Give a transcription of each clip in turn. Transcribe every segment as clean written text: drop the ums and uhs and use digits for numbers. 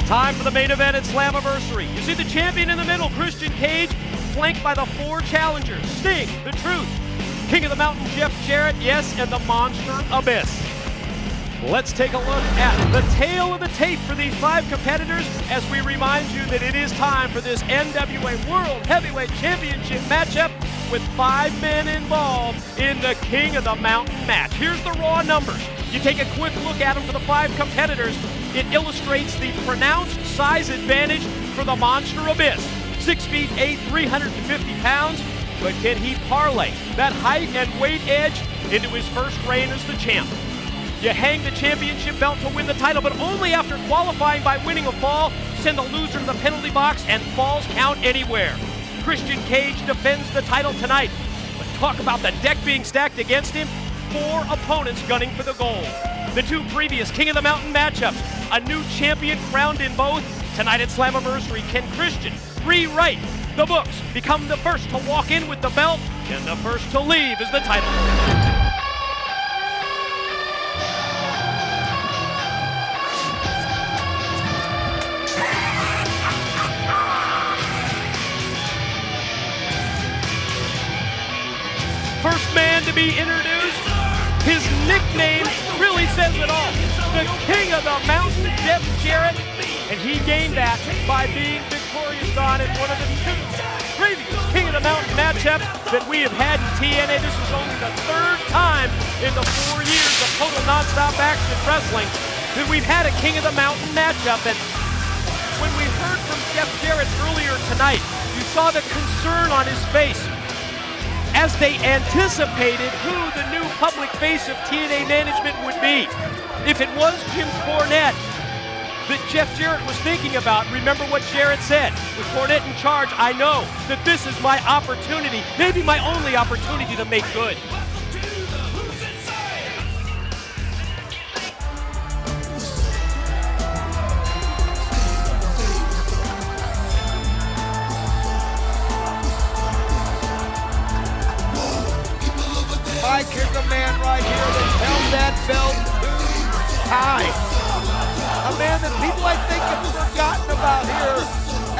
Time for the main event at Slammiversary. You see the champion in the middle, Christian Cage, flanked by the 4 challengers, Sting, The Truth, King of the Mountain, Jeff Jarrett, yes, and the Monster Abyss. Let's take a look at the tail of the tape for these 5 competitors as we remind you that it is time for this NWA World Heavyweight Championship matchup with 5 men involved in the King of the Mountain match. Here's the raw numbers. You take a quick look at them for the 5 competitors. It illustrates the pronounced size advantage for the Monster Abyss. 6 feet 8, 350 pounds, but can he parlay that height and weight edge into his first reign as the champ? You hang the championship belt to win the title, but only after qualifying by winning a fall, send the loser to the penalty box, and falls count anywhere. Christian Cage defends the title tonight, but talk about the deck being stacked against him. 4 opponents gunning for the gold. The 2 previous King of the Mountain matchups, a new champion crowned in both. Tonight at Slammiversary, can Christian rewrite the books, become the first to walk in with the belt, and the first to leave as the title? First man to be introduced, his nickname really says it all. The King of the Mountain, Jeff Jarrett, and he gained that by being victorious on in one of the 2 previous King of the Mountain matchups that we have had in TNA. This is only the 3rd time in the 4 years of total nonstop action wrestling that we've had a King of the Mountain matchup. And when we heard from Jeff Jarrett earlier tonight, you saw the concern on his face as they anticipated who the new public face of TNA management would be. If it was Jim Cornette that Jeff Jarrett was thinking about, remember what Jarrett said. With Cornette in charge, I know that this is my opportunity, maybe my only opportunity to make good. Here's a man right here that held that belt 2 times. A man that people, I think, have forgotten about here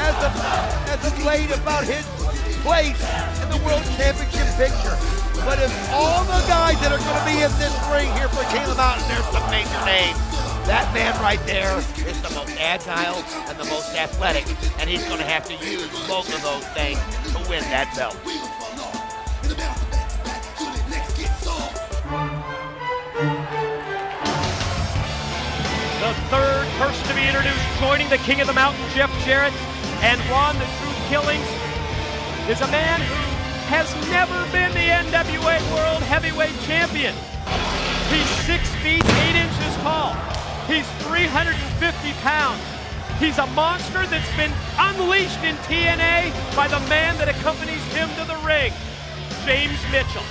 as of late about his place in the World Championship picture. But if all the guys that are going to be in this ring here for King of the Mountain, there's some major names. That man right there is the most agile and the most athletic, and he's going to have to use both of those things to win that belt. The 3rd person to be introduced, joining the King of the Mountain, Jeff Jarrett, and Ron the Truth Killings, is a man who has never been the NWA World Heavyweight Champion. He's 6 feet 8 inches tall. He's 350 pounds. He's a monster that's been unleashed in TNA by the man that accompanies him to the ring, James Mitchell.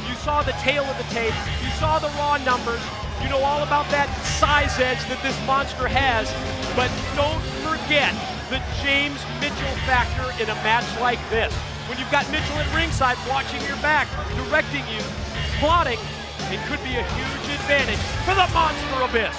You saw the tail of the tape. You saw the raw numbers. You know all about that size edge that this monster has, but don't forget the James Mitchell factor in a match like this. When you've got Mitchell at ringside watching your back, directing you, plotting, it could be a huge advantage for the Monster Abyss.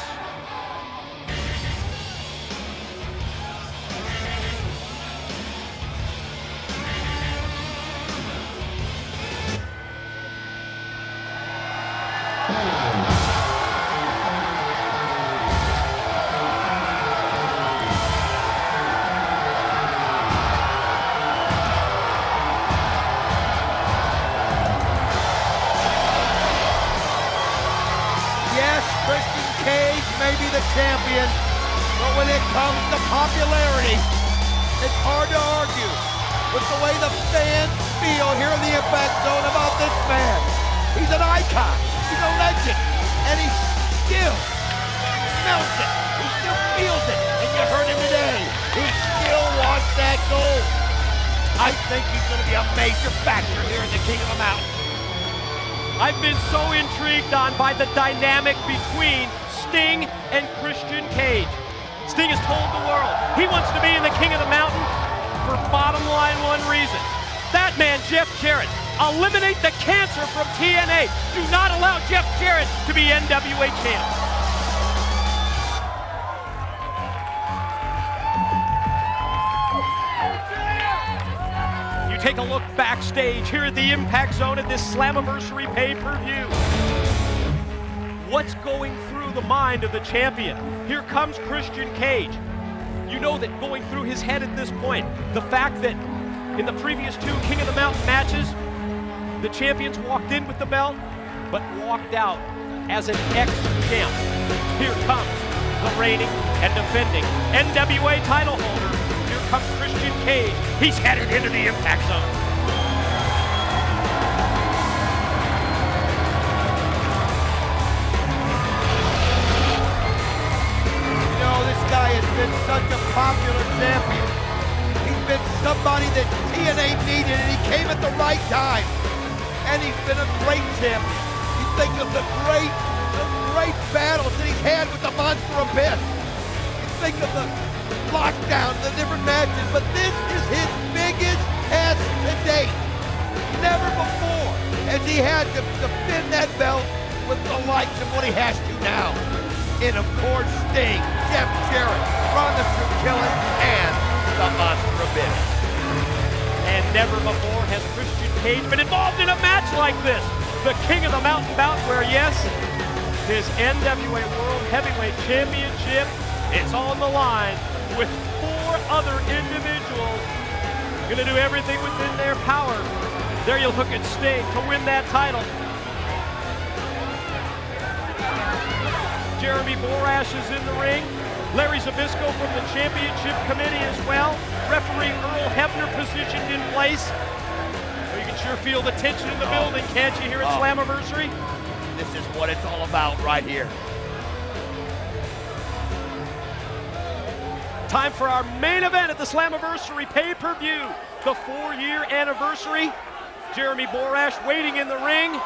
Cage may be the champion, but when it comes to popularity, it's hard to argue with the way the fans feel here in the Impact Zone about this man. He's an icon, he's a legend, and he still smells it, he still feels it, and you heard him today. He still wants that gold. I think he's going to be a major factor here in the King of the Mountain. I've been so intrigued by the dynamic between Sting and Christian Cage. Sting has told the world he wants to be in the King of the Mountain for bottom line one reason. That man, Jeff Jarrett, eliminate the cancer from TNA. Do not allow Jeff Jarrett to be NWA champ. take a look backstage here at the Impact Zone at this Slammiversary pay-per-view. What's going through the mind of the champion? Here comes Christian Cage. You know that going through his head at this point, the fact that in the previous 2 King of the Mountain matches, the champions walked in with the belt, but walked out as an ex-champ. Here comes the reigning and defending NWA title holder. Here comes Christian Cage. He's headed into the Impact Zone. This guy has been such a popular champion. He's been somebody that TNA needed, and he came at the right time. And he's been a great champion. You think of the great battles that he's had with the Monster Abyss. You think of the lockdown, the different matches, but this is his biggest test to date. Never before has he had to defend that belt with the likes of what he has to now. And of course, Sting, Jeff Jarrett, Ron the Truth Killer, and the Monster Abyss. And never before has Christian Cage been involved in a match like this. The King of the Mountain bout where, yes, his NWA World Heavyweight Championship is on the line with 4 other individuals going to do everything within their power. There you'll look at Sting to win that title. Jeremy Borash is in the ring. Larry Zbyszko from the championship committee as well. Referee Earl Hebner positioned in place. So you can sure feel the tension in the building, can't you, here at Slammiversary? This is what it's all about right here. Time for our main event at the Slammiversary pay-per-view. The 4-year anniversary. Jeremy Borash waiting in the ring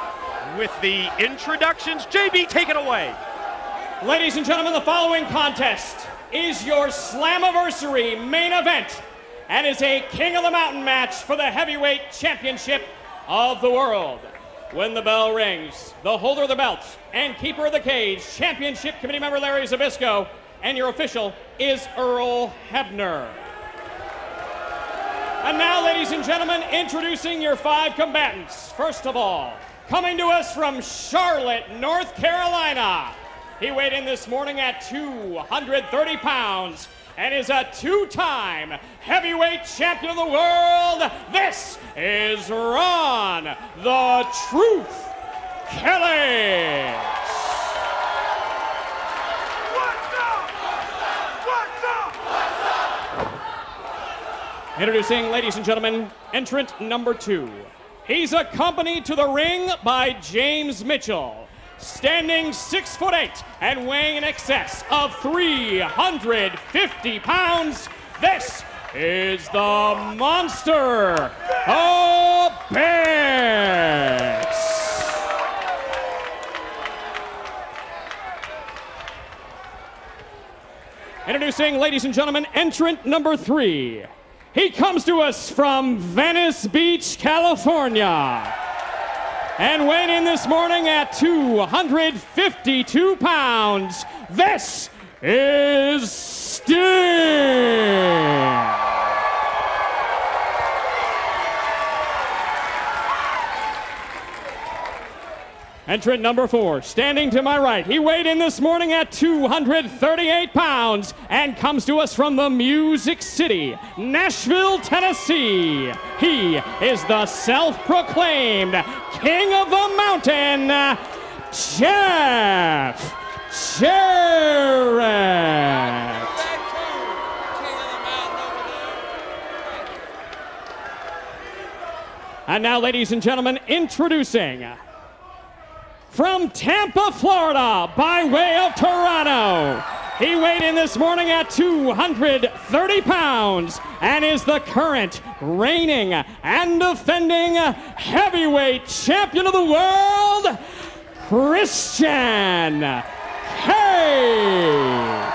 with the introductions. JB, take it away. Ladies and gentlemen, the following contest is your Slammiversary main event and is a King of the Mountain match for the Heavyweight Championship of the World. When the bell rings, the holder of the belt and keeper of the cage, Championship Committee member Larry Zbyszko, and your official is Earl Hebner. And now, ladies and gentlemen, introducing your 5 combatants. First of all, coming to us from Charlotte, North Carolina. He weighed in this morning at 230 pounds and is a 2-time heavyweight champion of the world. This is Ron the Truth Kelly. Introducing, ladies and gentlemen, entrant number 2. He's accompanied to the ring by James Mitchell. Standing 6'8" and weighing in excess of 350 pounds, this is the Monster Abyss. Introducing, ladies and gentlemen, entrant number 3. He comes to us from Venice Beach, California. And weighing in this morning at 252 pounds, this is Sting. Entrant number 4, standing to my right. He weighed in this morning at 238 pounds and comes to us from the Music City, Nashville, Tennessee. He is the self-proclaimed King of the Mountain, Jeff Jarrett. And now, ladies and gentlemen, introducing from Tampa, Florida, by way of Toronto. He weighed in this morning at 230 pounds and is the current reigning and defending heavyweight champion of the world, Christian Cage.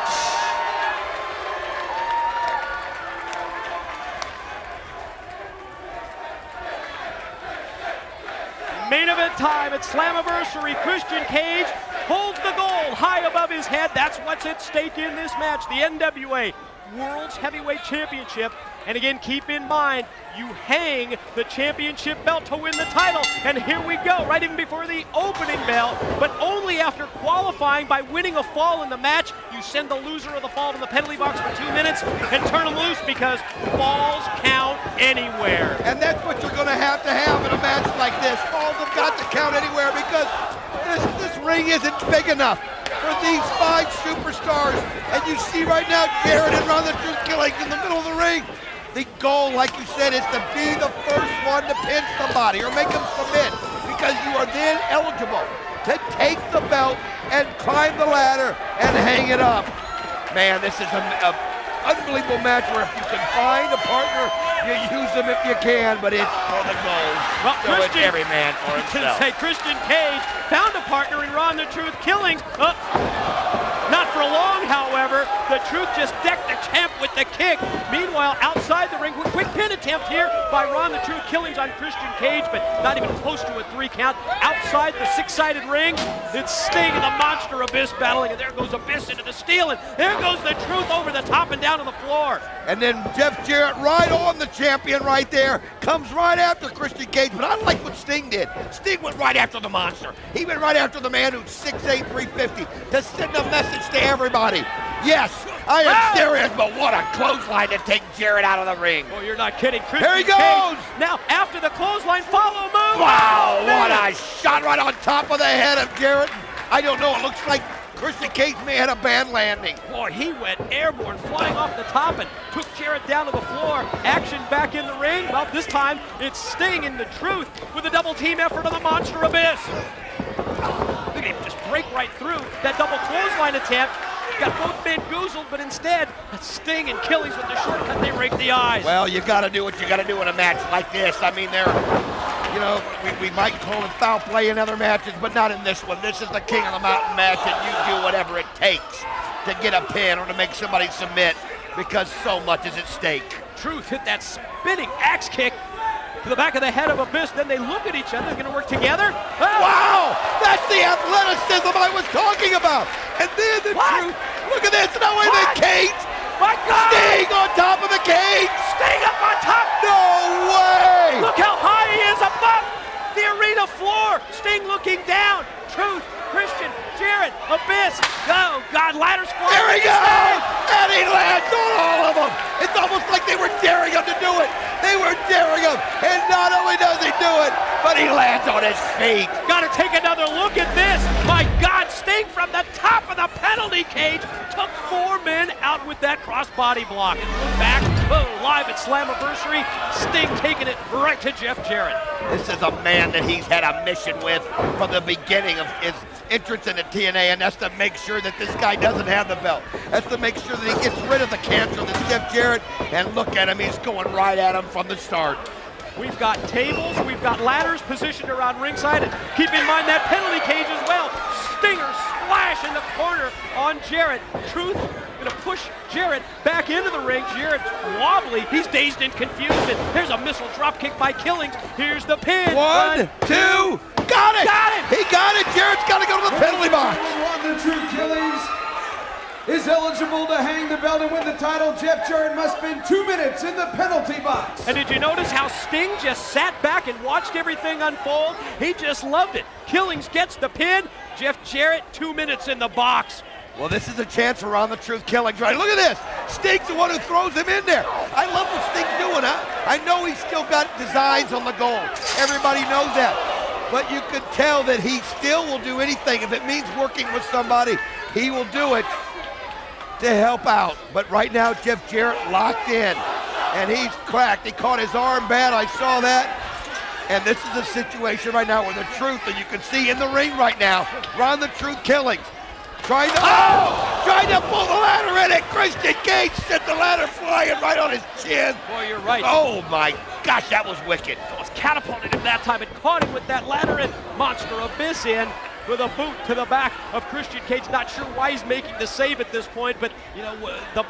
Main event time at Slammiversary. Christian Cage holds the gold high above his head. That's what's at stake in this match. The NWA World's Heavyweight Championship. And again, keep in mind, you hang the championship belt to win the title. And here we go, right even before the opening bell, but only after qualifying by winning a fall in the match. You send the loser of the fall to the penalty box for 2 minutes and turn them loose because falls count anywhere. And that's what you're gonna have in a match like this. Falls have got to count anywhere because this ring isn't big enough for these 5 superstars. And you see right now Jarrett and Ron the Truth Killings in the middle of the ring. The goal, like you said, is to be the first one to pin somebody or make them submit, because you are then eligible to take the belt and climb the ladder and hang it up. Man, this is an unbelievable match where if you can find a partner, you use them if you can, but it's for the gold. Well, so it's every man for himself. Say Christian Cage found a partner in Ron the Truth Killings. Not for long, however. The Truth just decked the champ with the kick. Meanwhile, outside the ring, quick pin attempt here by Ron the Truth Killings on Christian Cage, but not even close to a 3 count. Outside the 6-sided ring, it's Sting and the Monster Abyss battling, and there goes Abyss into the steel, and there goes the Truth over the top and down to the floor. And then Jeff Jarrett right on the champion right there, comes right after Christian Cage, but I like what Sting did. Sting went right after the Monster. He went right after the man who's 6'8", 350 to send a message to everybody. Yes, I am serious, but what a clothesline to take Jarrett out of the ring. Oh, you're not kidding. Here he goes. Now, after the clothesline, follow move. Wow, what a shot right on top of the head of Jarrett. I don't know, it looks like Christian Cage may have had a bad landing. Boy, he went airborne, flying off the top and took Jarrett down to the floor. Action back in the ring. Well, this time it's Sting and the Truth with a double team effort on the Monster Abyss. Look at him just break right through that double clothesline attempt. Got both men goozled, but instead, Sting and Killings with the shortcut, they rake the eyes. Well, you got to do what you got to do in a match like this. I mean, you know, we might call it foul play in other matches, but not in this one. This is the King of the Mountain match, and you do whatever it takes to get a pin or to make somebody submit because so much is at stake. Truth hit that spinning axe kick to the back of the head of Abyss. Then they look at each other. They're going to work together. Oh. Wow! That's the athleticism I was talking about. And then the Truth. Look at this. Now wait a minute, Cage. My God! Sting on top of the cage. Sting up on top. No way! Look how high he is above the arena floor. Sting looking down. Truth, Christian, Jarrett, Abyss. Oh, God, ladders flying. There he goes! And he lands on all of them. It's almost like they were daring him to do it. They were daring him. And not only does he do it, but he lands on his feet. Got to take another look at this. My God, Sting from the top of the penalty cage took 4 men out with that crossbody block. And look back, live at Slammiversary, Sting taking it right to Jeff Jarrett. This is a man that he's had a mission with from the beginning of his entrance into TNA, and that's to make sure that this guy doesn't have the belt. That's to make sure that he gets rid of the cancer that's Jeff Jarrett, and look at him, he's going right at him from the start. We've got tables, we've got ladders positioned around ringside, and keep in mind that penalty cage as well. Stinger splash in the corner on Jarrett. Truth gonna push Jarrett back into the ring. Jarrett's wobbly, he's dazed and confused, and there's a missile drop kick by Killings. Here's the pin. 1, 2, got it! Got it! He got it! Jarrett's got to go to the penalty box. The Truth Killings is eligible to hang the belt and win the title. Jeff Jarrett must spend 2 minutes in the penalty box. And did you notice how Sting just sat back and watched everything unfold? He just loved it. Killings gets the pin. Jeff Jarrett, 2 minutes in the box. Well, this is a chance for Ron the Truth Killings, right? Look at this. Sting's the one who throws him in there. I love what Sting's doing, huh? I know he's still got designs on the goal. Everybody knows that. But you can tell that he still will do anything. If it means working with somebody, he will do it to help out. But right now, Jeff Jarrett locked in, and he's cracked. He caught his arm bad, I saw that. And this is a situation right now where the Truth, and you can see in the ring right now, Ron the Truth Killings trying to pull the ladder in it. Christian Cage sent the ladder flying right on his chin. Boy, you're right. Oh my gosh, that was wicked. It was catapulted him that time and caught him with that ladder, and Monster Abyss in with a boot to the back of Christian Cage. Not sure why he's making the save at this point, but you know,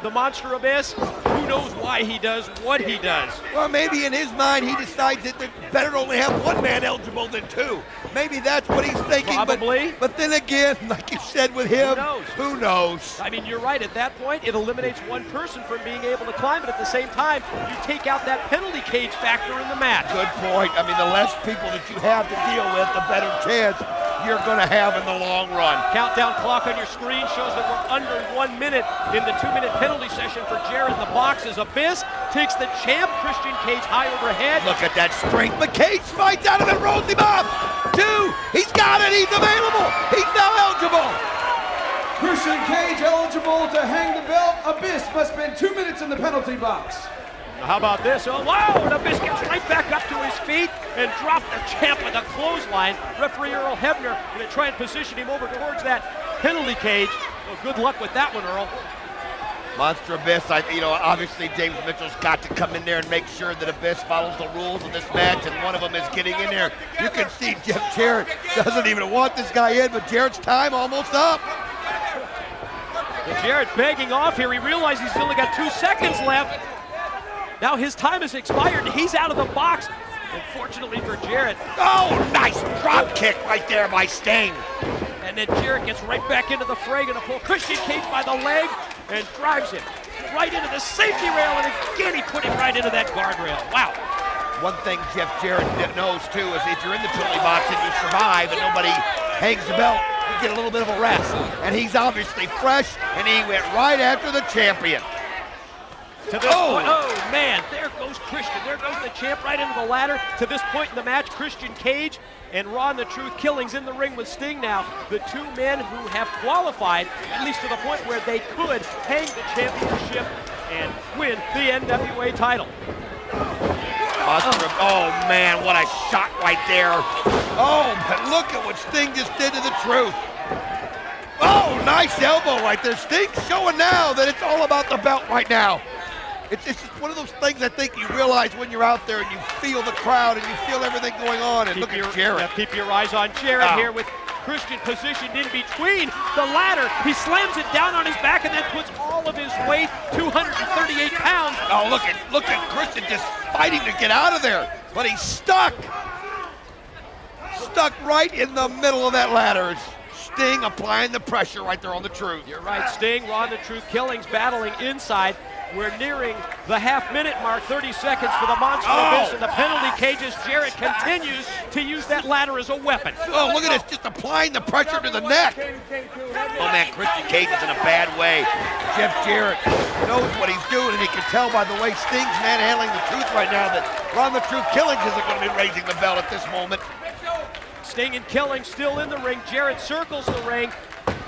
the Monster Abyss, who knows why he does what he does. Well, maybe in his mind he decides that it's better to only have 1 man eligible than 2. Maybe that's what he's thinking. Probably. But then again, like you said with him, who knows? I mean, you're right. At that point, it eliminates one person from being able to climb, but at the same time, you take out that penalty cage factor in the match. Good point. I mean, the less people that you have to deal with, the better chance you're going to have in the long run. Countdown clock on your screen shows that we're under 1 minute in the 2-minute penalty session for Jarrett in the box as Abyss takes the champ, Christian Cage, high overhead. Look at that strength. But Cage fights out of it, rolls him up. 2, he's got it, he's available. He's now eligible. Christian Cage eligible to hang the belt. Abyss must spend 2 minutes in the penalty box. How about this? Oh, wow, and Abyss gets right back up to his feet and dropped the champ with a clothesline. Referee Earl Hebner going to try and position him over towards that penalty cage. Well, good luck with that one, Earl. Monster Abyss, obviously James Mitchell's got to come in there and make sure that Abyss follows the rules of this match, and one of them is getting in there. You can see Jarrett doesn't even want this guy in, but Jarrett's time almost up. And Jarrett begging off here. He realizes he's only got 2 seconds left. Now his time has expired, and he's out of the box. Unfortunately for Jarrett. Oh, nice drop kick right there by Sting. And then Jarrett gets right back into the fray, gonna pull Christian Cage by the leg and drives him right into the safety rail, and again he put him right into that guardrail. Wow. One thing Jeff Jarrett knows too is if you're in the penalty box and you survive and nobody hangs the belt, you get a little bit of a rest. And he's obviously fresh, and he went right after the champion. To this point, oh man, there goes Christian. There goes the champ right into the ladder. To this point in the match, Christian Cage and Ron the Truth Killings in the ring with Sting now. The 2 men who have qualified, at least to the point where they could hang the championship and win the NWA title. Oh man, what a shot right there. Oh, but look at what Sting just did to the Truth. Oh, nice elbow right there. Sting showing now that it's all about the belt right now. It's just one of those things I think you realize when you're out there and you feel the crowd and you feel everything going on. And look at Jarrett. Yeah, keep your eyes on Jarrett here with Christian positioned in between the ladder. He slams it down on his back and then puts all of his weight, 238 pounds. Oh, look at Christian just fighting to get out of there. But he's stuck. Stuck right in the middle of that ladder. Sting applying the pressure right there on the Truth. You're right, Sting, Ron the Truth Killings battling inside. We're nearing the half-minute mark, 30 seconds for the Monster Abyss and the penalty cages. Jarrett continues to use that ladder as a weapon. Oh, look at this, just applying the pressure to the neck. Oh man, Christian Cage is in a bad way. Jeff Jarrett knows what he's doing, and he can tell by the way Sting's manhandling the Truth right now that Ron the Truth Killings isn't going to be raising the belt at this moment. Sting and Killing still in the ring. Jarrett circles the ring.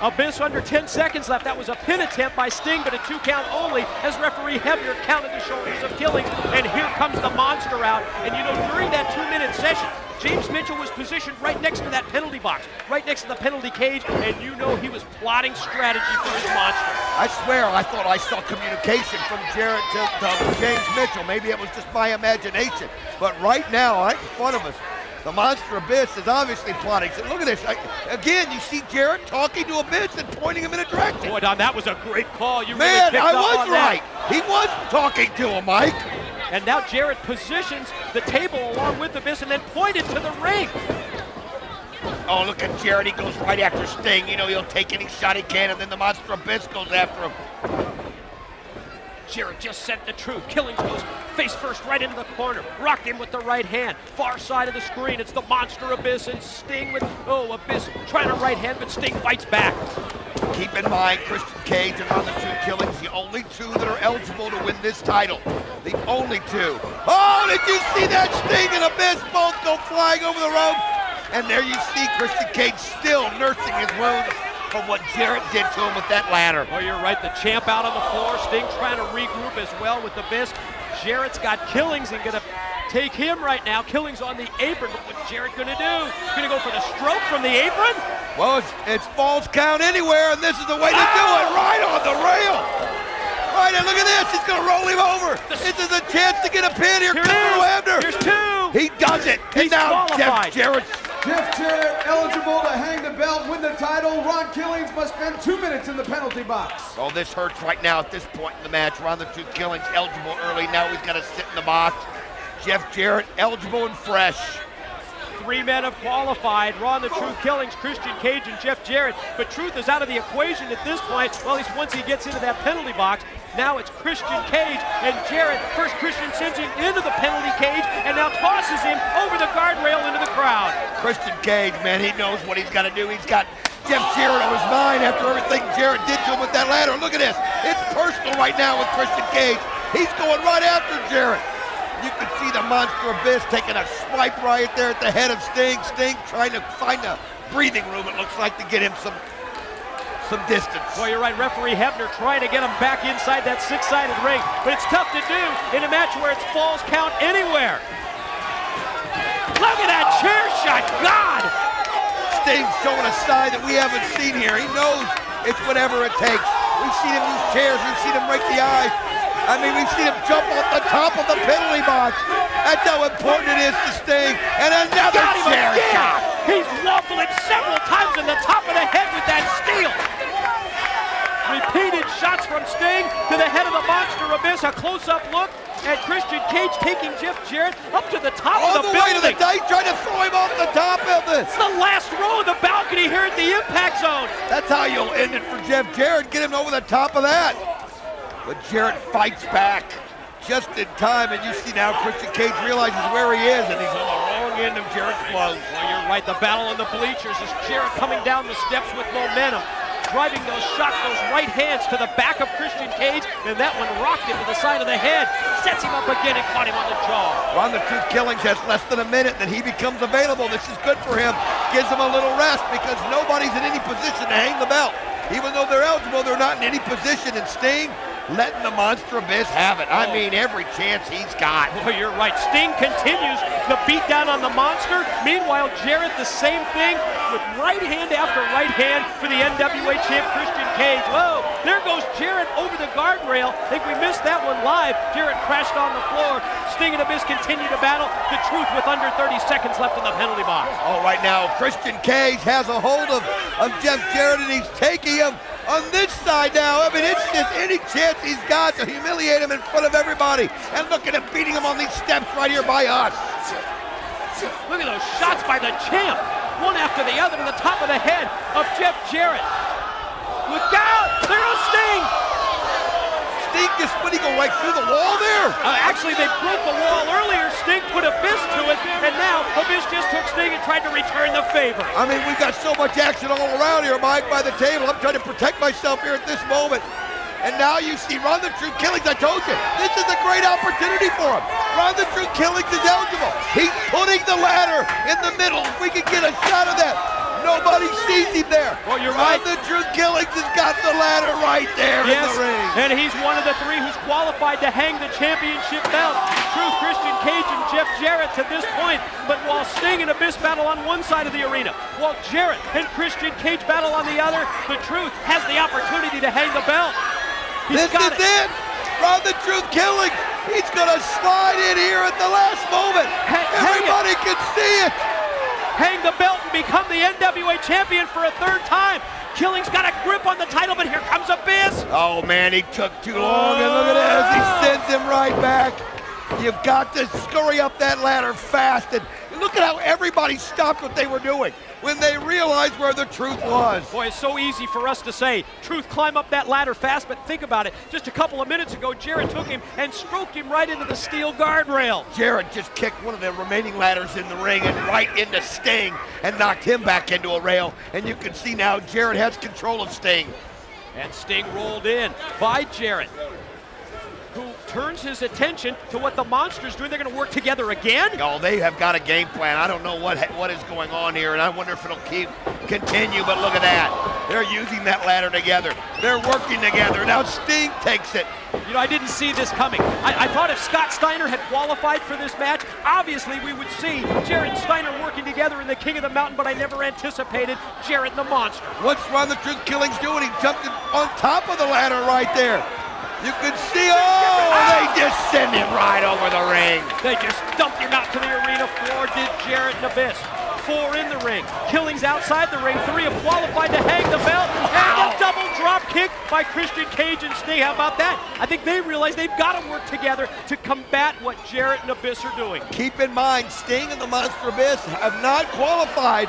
Abyss under 10 seconds left. That was a pin attempt by Sting, but a 2 count only as referee Hebner counted the shoulders of Killing. And here comes the monster out. And you know, during that 2-minute session, James Mitchell was positioned right next to that penalty box, right next to the penalty cage, and you know he was plotting strategy for his monster. I swear, I thought I saw communication from Jarrett to James Mitchell. Maybe it was just my imagination. But right now, right in front of us, the Monster Abyss is obviously plotting. So look at this. Again, you see Jarrett talking to Abyss and pointing him in a direction. Boy, Don, that was a great call. You Man, really I was right. He was talking to him, Mike. And now Jarrett positions the table along with Abyss and then pointed to the ring. Oh, look at Jarrett. He goes right after Sting. You know, he'll take any shot he can, and then the Monster Abyss goes after him. Jarrett just sent the Truth. Killings goes face first right into the corner. Rocked him with the right hand. Far side of the screen, it's the Monster Abyss and Sting with, Abyss trying to right hand, but Sting fights back. Keep in mind, Christian Cage and Ron the Truth Killings, the only 2 that are eligible to win this title. The only 2. Oh, did you see that? Sting and Abyss both go flying over the rope. And there you see Christian Cage still nursing his wounds from what Jarrett did to him with that ladder. Oh, you're right. The champ out on the floor. Sting trying to regroup as well with Abyss. Jarrett's got Killings and going to take him right now. Killings on the apron. But what's Jarrett going to do? He's going to go for the stroke from the apron? Well, it's falls count anywhere, and this is the way to do it. Right on the rail. Right, and look at this. He's going to roll him over. This is a chance to get a pin. Here comes Hebner. Here's 2. He does it. He's now qualified. Jeff Jarrett eligible to hang the belt, win the title. Ron Killings must spend 2 minutes in the penalty box. Oh, this hurts right now at this point in the match. Ron the Truth Killings eligible early. Now he's got to sit in the box. Jeff Jarrett eligible and fresh. 3 men have qualified. Raw and the Truth Killings, Christian Cage and Jeff Jarrett. But Truth is out of the equation at this point. Well, at least once he gets into that penalty box. Now it's Christian Cage and Jarrett. First Christian sends him into the penalty cage and now tosses him over the guardrail into the crowd. Christian Cage, man, he knows what he's got to do. He's got Jeff Jarrett on his mind after everything Jarrett did to him with that ladder. Look at this. It's personal right now with Christian Cage. He's going right after Jarrett. You can see the Monster Abyss taking a swipe right there at the head of Sting. Sting trying to find a breathing room, it looks like, to get him some distance. Well, you're right. Referee Hebner trying to get him back inside that 6-sided ring. But it's tough to do in a match where it's falls count anywhere. Look at that chair shot. God! Sting's showing a side that we haven't seen here. He knows it's whatever it takes. We've seen him use chairs. We've seen him break the eyes. I mean, we've seen him jump off the top of the penalty box. That's how important it is to Sting. And another chair shot. He's waffling several times in the top of the head with that steel. Repeated shots from Sting to the head of the Monster Abyss. A close-up look at Christian Cage taking Jeff Jarrett up to the top of the building. All the way to the dice, trying to throw him off the top of this. It's the last row of the balcony here at the Impact Zone. That's how you'll end it for Jeff Jarrett. Get him over the top of that. But Jarrett fights back just in time, and you see now Christian Cage realizes where he is, and he's on the wrong end of Jarrett's blows. Well, you're right. The battle in the bleachers is Jarrett coming down the steps with momentum, driving those shots, those right hands to the back of Christian Cage, and that one rocked him to the side of the head. Sets him up again and caught him on the jaw. Ron the Truth Killings has less than a minute, then he becomes available. This is good for him. Gives him a little rest because nobody's in any position to hang the belt. Even though they're eligible, they're not in any position. And Sting letting the Monster Abyss have it. I mean, every chance he's got. Well, you're right. Sting continues the beat down on the Monster. Meanwhile, Jarrett the same thing with right hand after right hand for the NWA champ Christian Cage. Whoa, there goes Jarrett over the guardrail. I think we missed that one live. Jarrett crashed on the floor. Sting and Abyss continue to battle. The Truth with under 30 seconds left in the penalty box. All right, now Christian Cage has a hold of Jeff Jarrett, and he's taking him on this side now. I mean, it's just any chance he's got to humiliate him in front of everybody. And look at him beating him on these steps right here by us. Look at those shots by the champ. One after the other to the top of the head of Jeff Jarrett. Look out! There goes Sting! Sting just, what, he go right through the wall there? Actually, they broke the wall earlier. Sting put Abyss to it, and now Abyss just took Sting and tried to return the favor. I mean, we've got so much action all around here, Mike, by the table. I'm trying to protect myself here at this moment. And now you see Ron the Truth Killings. I told you, this is a great opportunity for him. Ron the Truth Killings is eligible. He's putting the ladder in the middle. If we could get a shot of that. Nobody sees him there. Well, you're right. Ron the Truth Killings has got the ladder right there in the ring. And he's one of the 3 who's qualified to hang the championship belt. Truth, Christian Cage, and Jeff Jarrett to this point. But while Sting and Abyss battle on one side of the arena, while Jarrett and Christian Cage battle on the other, the Truth has the opportunity to hang the belt. This is it. Ron the Truth Killings. He's going to slide in here at the last moment. Everybody can see it. Hang the belt and become the NWA champion for a 3rd time. Killings got a grip on the title, but here comes Abyss. Oh, man, he took too long, and look at this. He sends him right back. You've got to scurry up that ladder fast, and look at how everybody stopped what they were doing when they realized where the Truth was. Boy, it's so easy for us to say, Truth, climb up that ladder fast, but think about it. Just a couple of minutes ago, Jarrett took him and stroked him right into the steel guardrail. Jarrett just kicked one of the remaining ladders in the ring and right into Sting and knocked him back into a rail. And you can see now Jarrett has control of Sting. And Sting rolled in by Jarrett, who turns his attention to what the Monster's doing. They're going to work together again? Oh, they have got a game plan. I don't know what is going on here, and I wonder if it'll continue, but look at that. They're using that ladder together. They're working together. Now Sting takes it. You know, I didn't see this coming. I thought if Scott Steiner had qualified for this match, obviously we would see Jarrett and Steiner working together in the King of the Mountain, but I never anticipated Jarrett and the Monster. What's Ron the Truth Killings doing? He jumped on top of the ladder right there. You can see, they just send him right over the ring. They just dumped him out to the arena floor, did Jarrett and Abyss. 4 in the ring. Killings outside the ring. 3 have qualified to hang the belt. And a double drop kick by Christian Cage and Sting. How about that? I think they realize they've got to work together to combat what Jarrett and Abyss are doing. Keep in mind, Sting and the Monster Abyss have not qualified,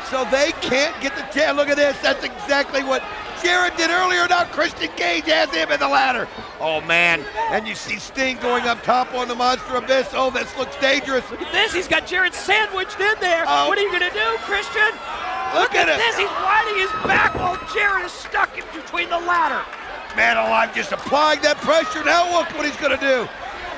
so they can't get the chance. Look at this. That's exactly what Jarrett did earlier. Now Christian Cage has him in the ladder. Oh, man. And you see Sting going up top on the Monster Abyss. Oh, this looks dangerous. Look at this. He's got Jarrett sandwiched in there. Oh. What are you going to do, Christian? Look at it. This. He's riding his back while Jarrett is stuck in between the ladder. Man alive, just applying that pressure. Now look what he's going to do.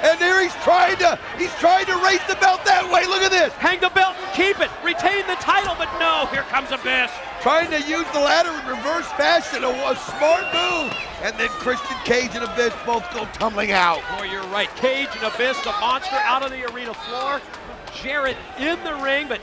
And there he's trying to raise the belt that way. Look at this. Hang the belt and keep it. Retain the title, but no. Here comes Abyss. Trying to use the ladder in reverse fashion, a smart move. And then Christian Cage and Abyss both go tumbling out. Boy, you're right. Cage and Abyss, the monster, out on the arena floor. Jarrett in the ring, but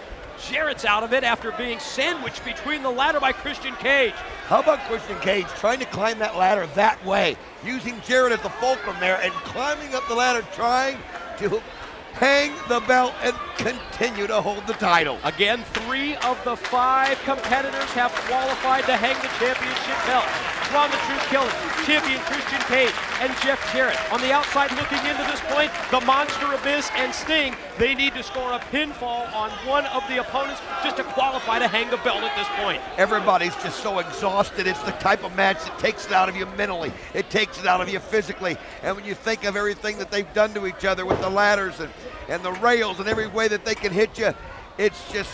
Jarrett's out of it after being sandwiched between the ladder by Christian Cage. How about Christian Cage trying to climb that ladder that way, using Jarrett as the fulcrum there and climbing up the ladder, trying to hang the belt and continue to hold the title. Again, 3 of the 5 competitors have qualified to hang the championship belt. Ron the Truth Killer, champion Christian Cage, and Jeff Jarrett. On the outside looking into this point, the Monster Abyss and Sting, they need to score a pinfall on one of the opponents just to qualify to hang the belt at this point. Everybody's just so exhausted. It's the type of match that takes it out of you mentally. It takes it out of you physically. And when you think of everything that they've done to each other with the ladders and the rails and every way that they can hit you, it's just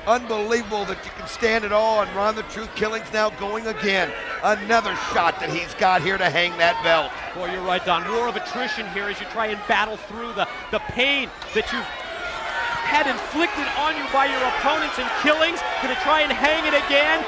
unbelievable that you can stand it all. And Ron the Truth Killing's now going again. Another shot that he's got here to hang that belt. Boy, you're right, Don. War of attrition here as you try and battle through the pain that you've had inflicted on you by your opponents in Killings. Gonna try and hang it again.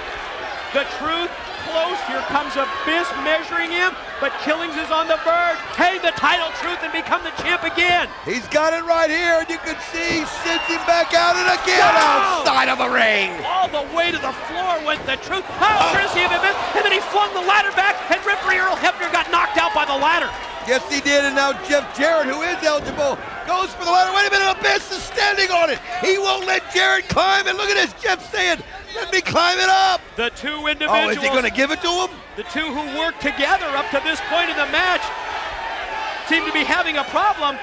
The Truth close. Here comes Abyss measuring him, but Killings is on the verge. Hang the title, Truth, and become the champ again. He's got it right here, and you can see he sends him back out and again outside of the ring. All the way to the floor went the Truth. Courtesy of Abyss, and then he flung the ladder back, and referee Earl Hebner got knocked out by the ladder. Yes, he did, and now Jeff Jarrett, who is eligible, goes for the ladder. Wait a minute, Abyss is standing on it. He won't let Jarrett climb, and look at this, Jeff saying, let me climb it up. The 2 individuals. Oh, is he going to give it to him? The 2 who worked together up to this point in the match seem to be having a problem.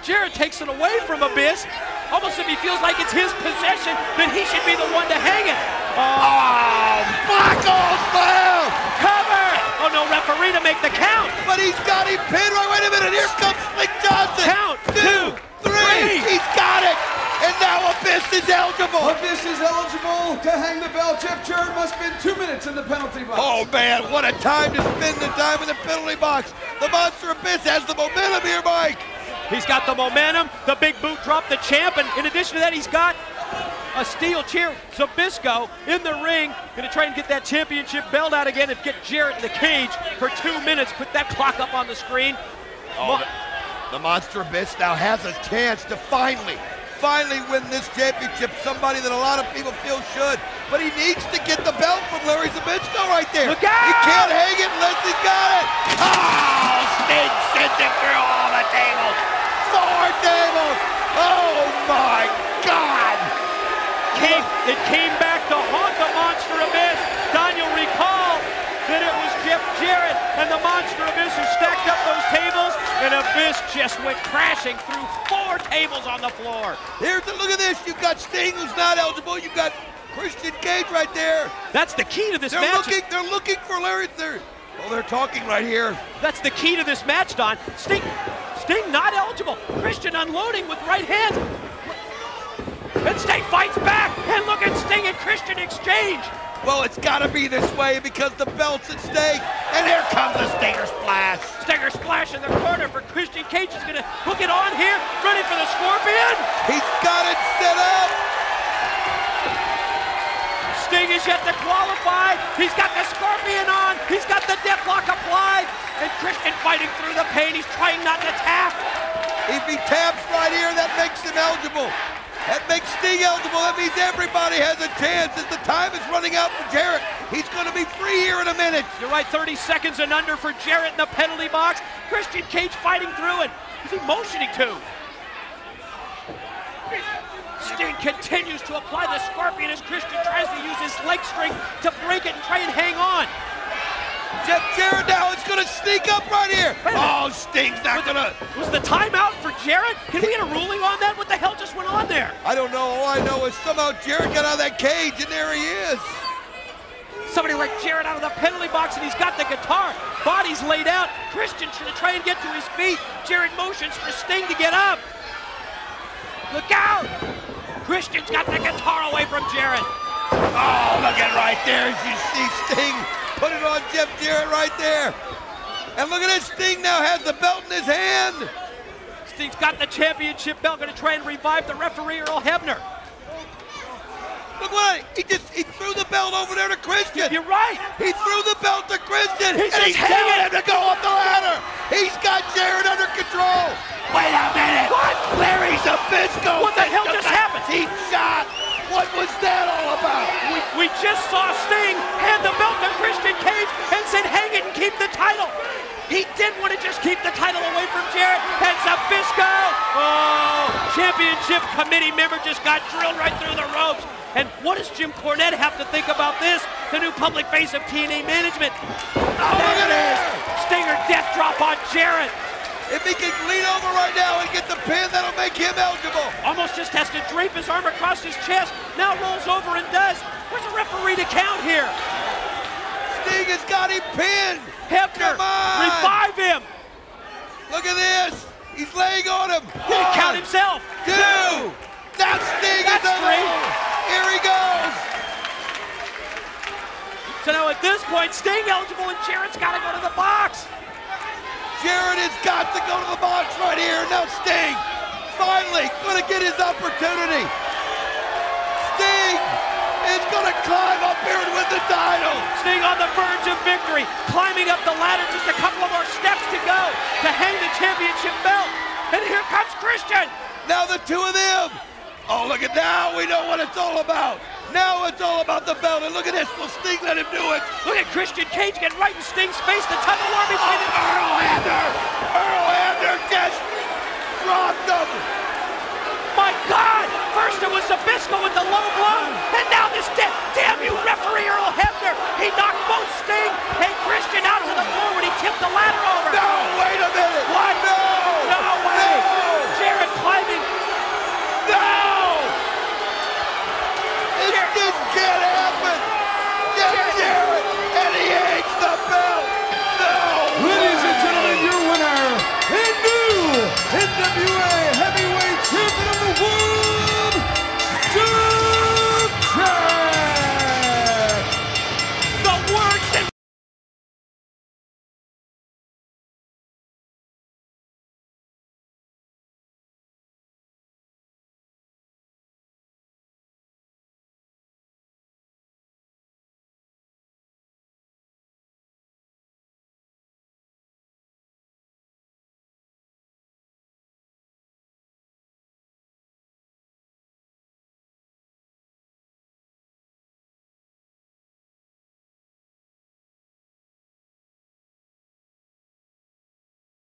Jarrett takes it away from Abyss, almost if he feels like it's his possession, then he should be the one to hang it. Oh, black hole slam! Cover! Oh no, referee to make the count. But he's got him pinned right. Wait a minute, here comes Slick Johnson. Count, 2, 3. He's got it. And now Abyss is eligible. Abyss is eligible to hang the belt. Jeff Jarrett must spend 2 minutes in the penalty box. Oh man, what a time to spend the time in the penalty box. The Monster Abyss has the momentum here, Mike. He's got the momentum, the big boot drop, the champ, and in addition to that, he's got a steel chair. Zbyszko in the ring, gonna try and get that championship belt out again and get Jarrett in the cage for 2 minutes. Put that clock up on the screen. Oh, the Monster Abyss now has a chance to finally win this championship. Somebody that a lot of people feel should, but he needs to get the belt from Larry Zbyszko right there. Look out! He can't hang it unless he's got it. Oh, Sting sends it through all the tables. 4 tables. Oh my God. It came back to haunt the Monster Abyss. Don, you'll recall that it was Jeff Jarrett and the Monster Abyss who stacked up those tables, and Abyss just went crashing through 4 tables on the floor. Look at this. You've got Sting, who's not eligible. You've got Christian Cage right there. That's the key to this match. They're looking for Larry. They're talking right here. That's the key to this match, Don. Sting not eligible. Christian unloading with right hands. And Sting fights back. And look at Sting and Christian exchange. Well, it's got to be this way because the belt's at stake. And here comes the Stinger Splash. Stinger Splash in the corner for Christian Cage. Is going to hook it on here. Running for the Scorpion. He's got it set up. Sting is yet to qualify. He's got the Scorpion on. He's got the deathlock applied. And Christian fighting through the pain. He's trying not to tap. If he taps right here, that makes him eligible. That makes Sting eligible. That means everybody has a chance as the time is running out for Jarrett. He's going to be free here in a minute. You're right, 30 seconds and under for Jarrett in the penalty box. Christian Cage fighting through it. Who's he motioning to? Sting continues to apply the Scorpion as Christian tries to use his leg strength to break it and try and hang on. Jeff Jarrett now is going to sneak up right here. Oh, Sting's not going to. Was the timeout for Jarrett? Can we get a ruling on that? What the hell just went on there? I don't know. All I know is somehow Jarrett got out of that cage, and there he is. Somebody like Jarrett out of the penalty box, and he's got the guitar. Body's laid out. Christian should try and get to his feet. Jarrett motions for Sting to get up. Look out! Christian's got the guitar away from Jarrett. Oh, look at right there. As you see Sting put it on Jeff Jarrett right there. And look at this. Sting now has the belt in his hand. Sting's got the championship belt, going to try and revive the referee, Earl Hebner. Look what he threw the belt over there to Christian. You're right. He threw the belt to Christian. He's and just he's telling hanging. him to go up the ladder. He's got Jarrett under control. Wait a minute. What? Larry Zbyszko. What the hell just happened? He shot. What was that all about? We just saw Sting hand the belt to Christian Cage and said, hang it and keep the title. He did want to just keep the title away from Jarrett, and Zbyszko, oh, championship committee member just got drilled right through the ropes. And what does Jim Cornette have to think about this? The new public face of TNA management. Oh, look at this. Stinger death drop on Jarrett. If he can lean over right now and get the pin, that'll make him eligible. Almost just has to drape his arm across his chest. Now rolls over and does. Where's the referee to count here? Sting has got him pinned. Hebner, Come on. revive him. Look at this. He's laying on him. He can count himself. 2. Now Sting is alone. Here he goes. So now at this point, Sting eligible and Jarrett's got to go to the box. Jarrett has got to go to the box right here. Now Sting finally going to get his opportunity. Sting is going to climb up here and win the title. Sting on the verge of victory, climbing up the ladder, just a couple of more steps to go to hang the championship belt. And here comes Christian. Now the two of them. Oh, look at now. We know what it's all about. Now it's all about the belt. And look at this. Will Sting let him do it? Look at Christian Cage get right in Sting's face. The tug of war between them. Earl Hebner. Earl Hebner just dropped him. My God! First it was Zbyszko with the low blow, and now this damn you referee Earl Hebner. He knocked both Sting and Christian out to the floor when he tipped the ladder over.